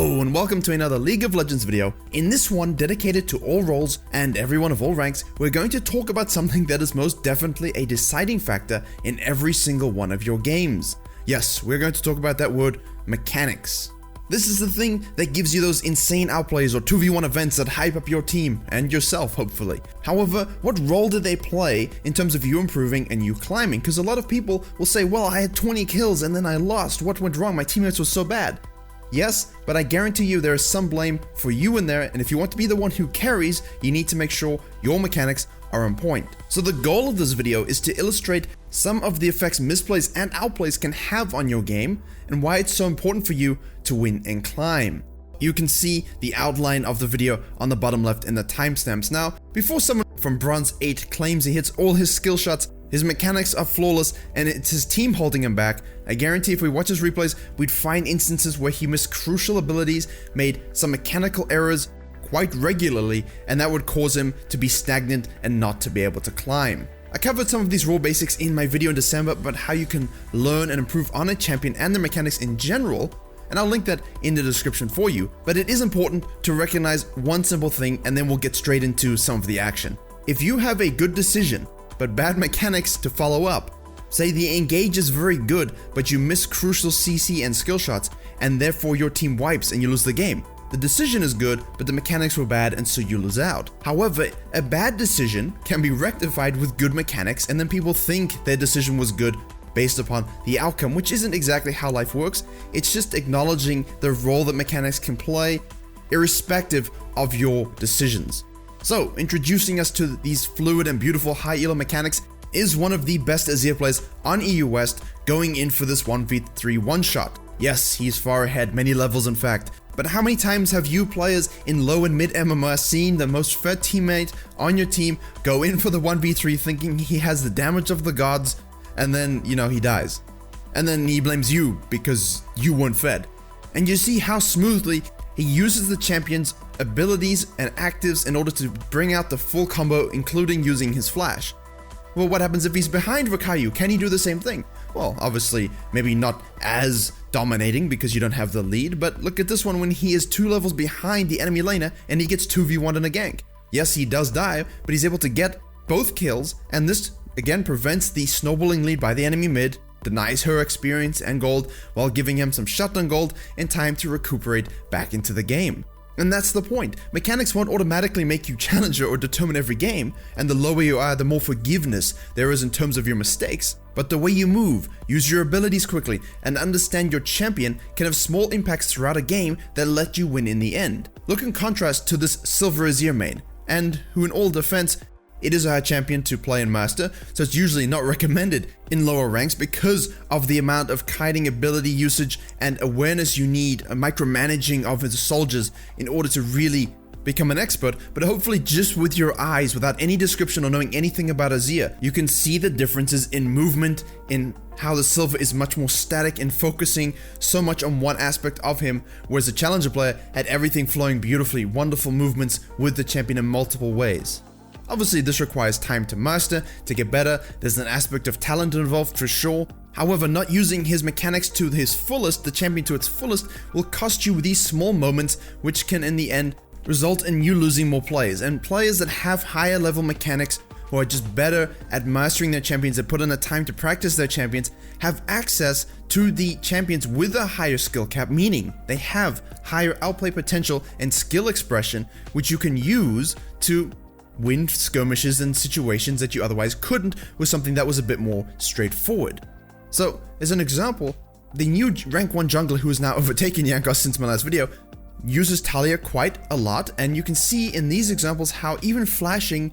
Hello and welcome to another League of Legends video. In this one dedicated to all roles and everyone of all ranks, we're going to talk about something that is most definitely a deciding factor in every single one of your games. Yes, we're going to talk about that word, mechanics. This is the thing that gives you those insane outplays or 2v1 events that hype up your team and yourself, hopefully. However, what role do they play in terms of you improving and you climbing? Because a lot of people will say, well, I had 20 kills and then I lost. What went wrong? My teammates were so bad. Yes, but I guarantee you there is some blame for you in there, and if you want to be the one who carries, you need to make sure your mechanics are on point. So the goal of this video is to illustrate some of the effects misplays and outplays can have on your game, and why it's so important for you to win and climb. You can see the outline of the video on the bottom left in the timestamps. Now, before someone from Bronze 8 claims he hits all his skill shots, his mechanics are flawless, and it's his team holding him back, I guarantee if we watch his replays, we'd find instances where he missed crucial abilities, made some mechanical errors quite regularly, and that would cause him to be stagnant and not to be able to climb. I covered some of these raw basics in my video in December about how you can learn and improve on a champion and their mechanics in general, and I'll link that in the description for you. But it is important to recognize one simple thing, and then we'll get straight into some of the action. If you have a good decision, but bad mechanics to follow up, say the engage is very good, but you miss crucial CC and skill shots, and therefore your team wipes and you lose the game. The decision is good, but the mechanics were bad and so you lose out. However, a bad decision can be rectified with good mechanics, and then people think their decision was good based upon the outcome, which isn't exactly how life works. It's just acknowledging the role that mechanics can play, irrespective of your decisions. So, introducing us to these fluid and beautiful high elo mechanics is one of the best Azir players on EU West going in for this 1v3 one-shot. Yes, he's far ahead, many levels in fact. But how many times have you players in low and mid MMR seen the most fed teammate on your team go in for the 1v3 thinking he has the damage of the gods, and then, he dies. And then he blames you because you weren't fed. And you see how smoothly he uses the champion's abilities and actives in order to bring out the full combo, including using his flash. Well, what happens if he's behind Virkayu? Can he do the same thing? Well, obviously, maybe not as dominating because you don't have the lead, but look at this one when he is 2 levels behind the enemy laner and he gets 2v1 in a gank. Yes, he does die, but he's able to get both kills, and this again prevents the snowballing lead by the enemy mid, denies her experience and gold while giving him some shutdown gold and time to recuperate back into the game. And that's the point. Mechanics won't automatically make you challenger or determine every game, and the lower you are, the more forgiveness there is in terms of your mistakes. But the way you move, use your abilities quickly, and understand your champion can have small impacts throughout a game that let you win in the end. Look in contrast to this Silver Azir main, and who in all defense, it is a hard champion to play and master, so it's usually not recommended in lower ranks because of the amount of kiting ability usage and awareness you need, a micromanaging of his soldiers in order to really become an expert. But hopefully just with your eyes, without any description or knowing anything about Azir, you can see the differences in movement, in how the Silver is much more static and focusing so much on one aspect of him, whereas the challenger player had everything flowing beautifully, wonderful movements with the champion in multiple ways. Obviously, this requires time to master, to get better. There's an aspect of talent involved for sure. However, not using his mechanics to his fullest, the champion to its fullest, will cost you these small moments, which can in the end result in you losing more players. And players that have higher level mechanics, who are just better at mastering their champions and put in the time to practice their champions, have access to the champions with a higher skill cap, meaning they have higher outplay potential and skill expression, which you can use to win skirmishes and situations that you otherwise couldn't with something that was a bit more straightforward. So, as an example, the new rank 1 jungler who is now overtaken Jankos since my last video uses Talia quite a lot, and you can see in these examples how even flashing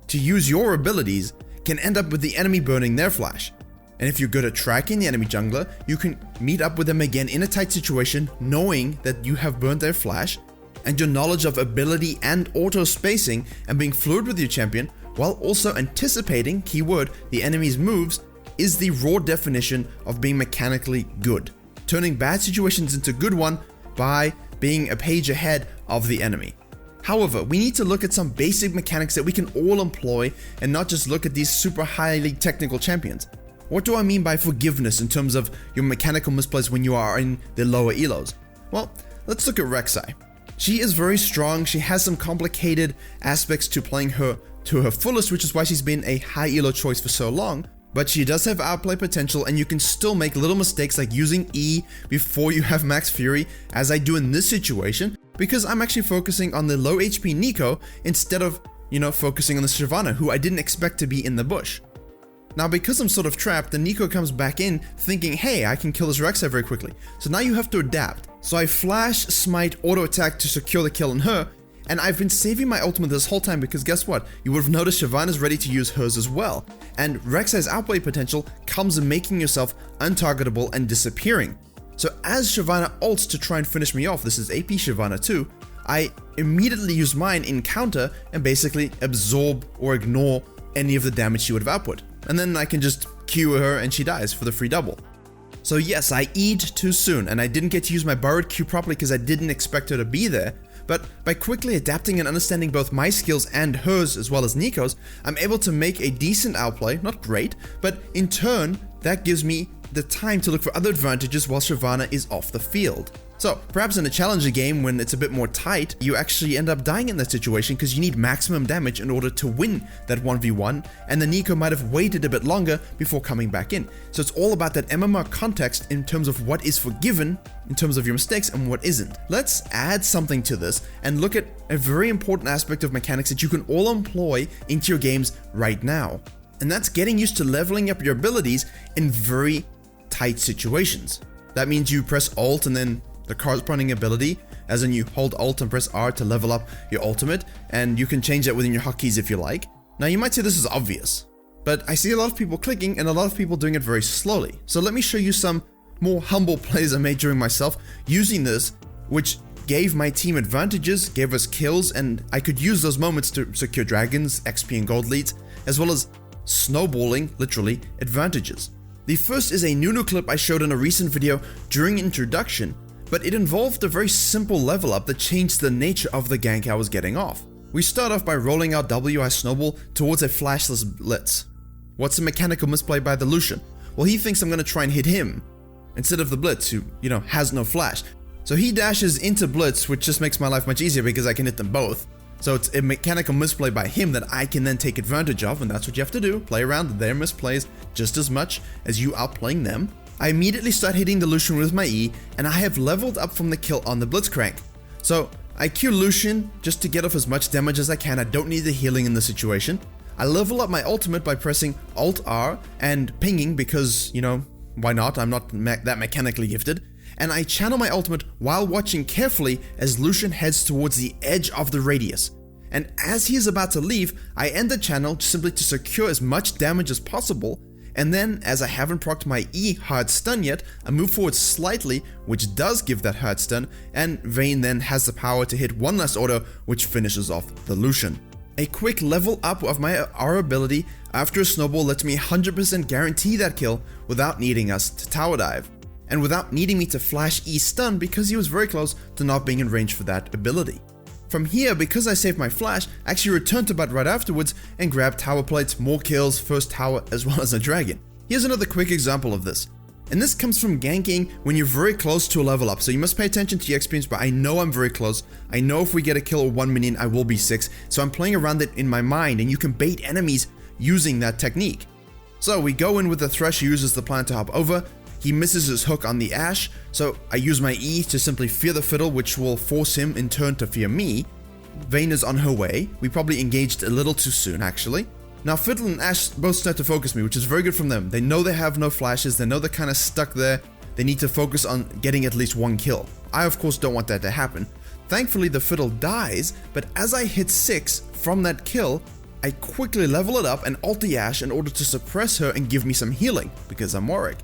to use your abilities can end up with the enemy burning their flash. And if you're good at tracking the enemy jungler, you can meet up with them again in a tight situation knowing that you have burnt their flash, and your knowledge of ability and auto spacing and being fluid with your champion while also anticipating, keyword, the enemy's moves is the raw definition of being mechanically good. Turning bad situations into good one by being a page ahead of the enemy. However, we need to look at some basic mechanics that we can all employ and not just look at these super highly technical champions. What do I mean by forgiveness in terms of your mechanical misplays when you are in the lower elos? Well, let's look at Rek'Sai. She is very strong, she has some complicated aspects to playing her to her fullest, which is why she's been a high elo choice for so long, but she does have outplay potential and you can still make little mistakes like using E before you have max fury, as I do in this situation, because I'm actually focusing on the low HP Neeko instead of, focusing on the Shyvana, who I didn't expect to be in the bush. Now because I'm sort of trapped, the Neeko comes back in thinking, hey, I can kill this Rek'Sai very quickly. So now you have to adapt. So I flash, smite, auto attack to secure the kill on her, and I've been saving my ultimate this whole time because guess what? You would have noticed Shyvana's ready to use hers as well. And Rek'Sai's outplay potential comes in making yourself untargetable and disappearing. So as Shyvana ults to try and finish me off, this is AP Shyvana too, I immediately use mine in counter and basically absorb or ignore any of the damage she would have output. And then I can just Q her and she dies for the free double. So yes, I E'd too soon and I didn't get to use my borrowed Q properly because I didn't expect her to be there. But by quickly adapting and understanding both my skills and hers as well as Neeko's, I'm able to make a decent outplay, not great, but in turn, that gives me the time to look for other advantages while Shyvana is off the field. So perhaps in a challenger game when it's a bit more tight, you actually end up dying in that situation because you need maximum damage in order to win that 1v1, and the Neeko might have waited a bit longer before coming back in. So it's all about that MMR context in terms of what is forgiven in terms of your mistakes and what isn't. Let's add something to this and look at a very important aspect of mechanics that you can all employ into your games right now. And that's getting used to leveling up your abilities in very tight situations. That means you press Alt and then the corresponding ability, as in you hold Alt and press R to level up your ultimate, and you can change that within your hotkeys if you like. Now you might say this is obvious, but I see a lot of people clicking and a lot of people doing it very slowly. So let me show you some more humble plays I made during myself using this, which gave my team advantages, gave us kills, and I could use those moments to secure dragons, XP and gold leads, as well as snowballing, literally, advantages. The first is a Nunu clip I showed in a recent video during introduction, but it involved a very simple level up that changed the nature of the gank I was getting off. We start off by rolling out WI Snowball towards a flashless blitz. What's a mechanical misplay by the Lucian? Well, he thinks I'm going to try and hit him instead of the blitz, who, has no flash. So he dashes into blitz, which just makes my life much easier because I can hit them both. So it's a mechanical misplay by him that I can then take advantage of, and that's what you have to do, play around their misplays just as much as you outplaying them. I immediately start hitting the Lucian with my E, and I have leveled up from the kill on the Blitzcrank. So I Q Lucian just to get off as much damage as I can. I don't need the healing in the situation. I level up my ultimate by pressing Alt R and pinging because, why not? I'm not that mechanically gifted. And I channel my ultimate while watching carefully as Lucian heads towards the edge of the radius. And as he is about to leave, I end the channel simply to secure as much damage as possible. And then, as I haven't procced my E hard stun yet, I move forward slightly, which does give that hard stun, and Vayne then has the power to hit one last auto, which finishes off the Lucian. A quick level up of my R ability after a snowball lets me 100% guarantee that kill without needing us to tower dive, and without needing me to flash E stun because he was very close to not being in range for that ability. From here, because I saved my flash, I actually returned to bot right afterwards and grabbed tower plates, more kills, first tower, as well as a dragon. Here's another quick example of this. And this comes from ganking when you're very close to a level up, so you must pay attention to your experience, but I know I'm very close. I know if we get a kill or 1 minion, I will be 6, so I'm playing around it in my mind, and you can bait enemies using that technique. So we go in with the Thresh, who uses the plan to hop over. He misses his hook on the Ashe, so I use my E to simply fear the Fiddle, which will force him in turn to fear me. Vayne is on her way. We probably engaged a little too soon, actually. Now Fiddle and Ashe both start to focus me, which is very good from them. They know they have no flashes, they know they're kind of stuck there. They need to focus on getting at least one kill. I of course don't want that to happen. Thankfully the Fiddle dies, but as I hit 6 from that kill, I quickly level it up and ult the Ashe in order to suppress her and give me some healing, because I'm Warwick.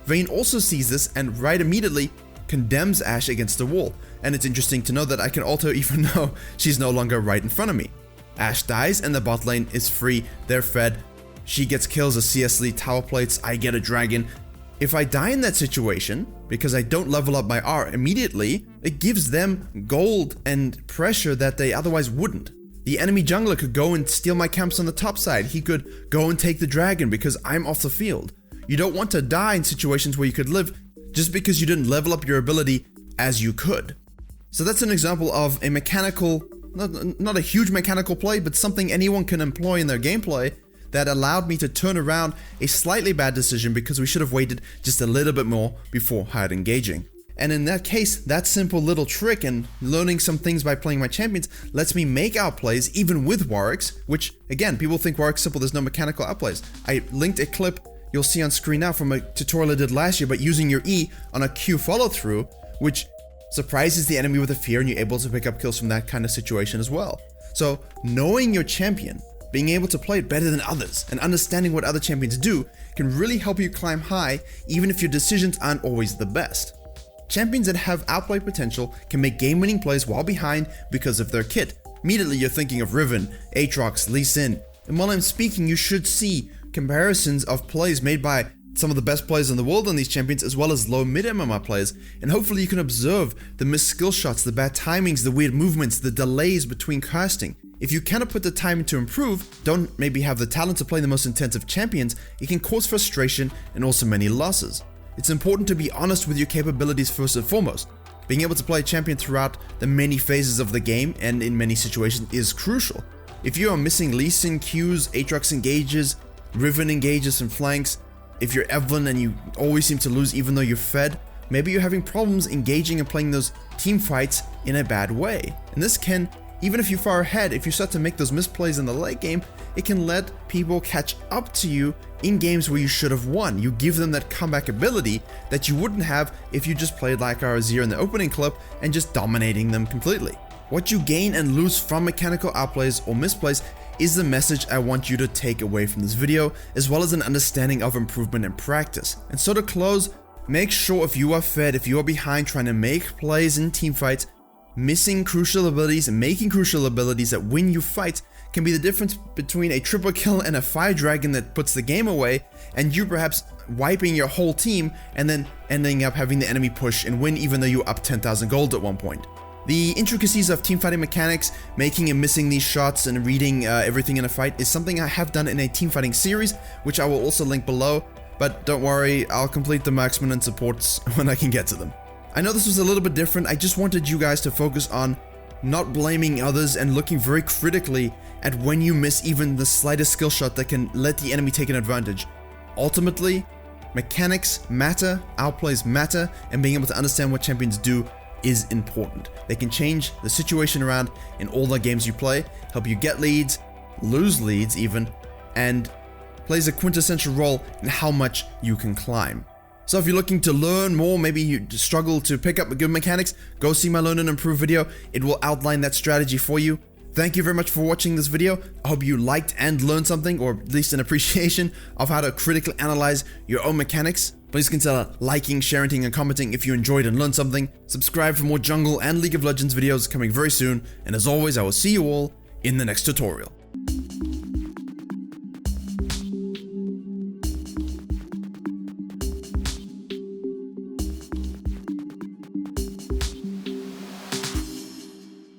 Vayne also sees this and right immediately condemns Ashe against the wall, and it's interesting to know that I can ult her even though she's no longer right in front of me. Ashe dies and the bot lane is free, they're fed, she gets kills as CS lead tower plates, I get a dragon. If I die in that situation, because I don't level up my R immediately, it gives them gold and pressure that they otherwise wouldn't. The enemy jungler could go and steal my camps on the top side, he could go and take the dragon because I'm off the field. You don't want to die in situations where you could live just because you didn't level up your ability as you could. So that's an example of a mechanical, not a huge mechanical play, but something anyone can employ in their gameplay that allowed me to turn around a slightly bad decision because we should have waited just a little bit more before hard engaging. And in that case, that simple little trick and learning some things by playing my champions lets me make outplays even with Warwicks, which again, people think Warwick's simple, there's no mechanical outplays. I linked a clip you'll see on screen now from a tutorial I did last year, but using your E on a Q follow through, which surprises the enemy with a fear and you're able to pick up kills from that kind of situation as well. So knowing your champion, being able to play it better than others, and understanding what other champions do can really help you climb high even if your decisions aren't always the best. Champions that have outplay potential can make game-winning plays while behind because of their kit. Immediately you're thinking of Riven, Aatrox, Lee Sin, and while I'm speaking you should see comparisons of plays made by some of the best players in the world on these champions as well as low mid MMR players, and hopefully you can observe the missed skill shots, the bad timings, the weird movements, the delays between casting. If you cannot put the time to improve, don't maybe have the talent to play the most intensive champions, it can cause frustration and also many losses. It's important to be honest with your capabilities first and foremost. Being able to play a champion throughout the many phases of the game and in many situations is crucial. If you are missing Lee Sin Qs, Aatrox engages, Riven engages and flanks, if you're Evelyn and you always seem to lose even though you're fed, maybe you're having problems engaging and playing those team fights in a bad way. And this can, even if you're far ahead, if you start to make those misplays in the late game, it can let people catch up to you in games where you should have won. You give them that comeback ability that you wouldn't have if you just played like our Azir in the opening clip and just dominating them completely. What you gain and lose from mechanical outplays or misplays is the message I want you to take away from this video, as well as an understanding of improvement and practice. And so to close, make sure if you are fed, if you are behind trying to make plays in team fights, missing crucial abilities and making crucial abilities that win you fights can be the difference between a triple kill and a fire dragon that puts the game away, and you perhaps wiping your whole team and then ending up having the enemy push and win even though you were up 10,000 gold at one point. The intricacies of teamfighting mechanics, making and missing these shots and reading everything in a fight is something I have done in a teamfighting series, which I will also link below, but don't worry, I'll complete the marksman and supports when I can get to them. I know this was a little bit different, I just wanted you guys to focus on not blaming others and looking very critically at when you miss even the slightest skill shot that can let the enemy take an advantage. Ultimately, mechanics matter, outplays matter, and being able to understand what champions do is important. They can change the situation around in all the games you play, help you get leads, lose leads even, and plays a quintessential role in how much you can climb. So if you're looking to learn more, maybe you struggle to pick up good mechanics, go see my Learn and Improve video. It will outline that strategy for you. Thank you very much for watching this video. I hope you liked and learned something, or at least an appreciation of how to critically analyze your own mechanics. Please consider liking, sharing, and commenting if you enjoyed and learned something. Subscribe for more Jungle and League of Legends videos coming very soon. And as always, I will see you all in the next tutorial.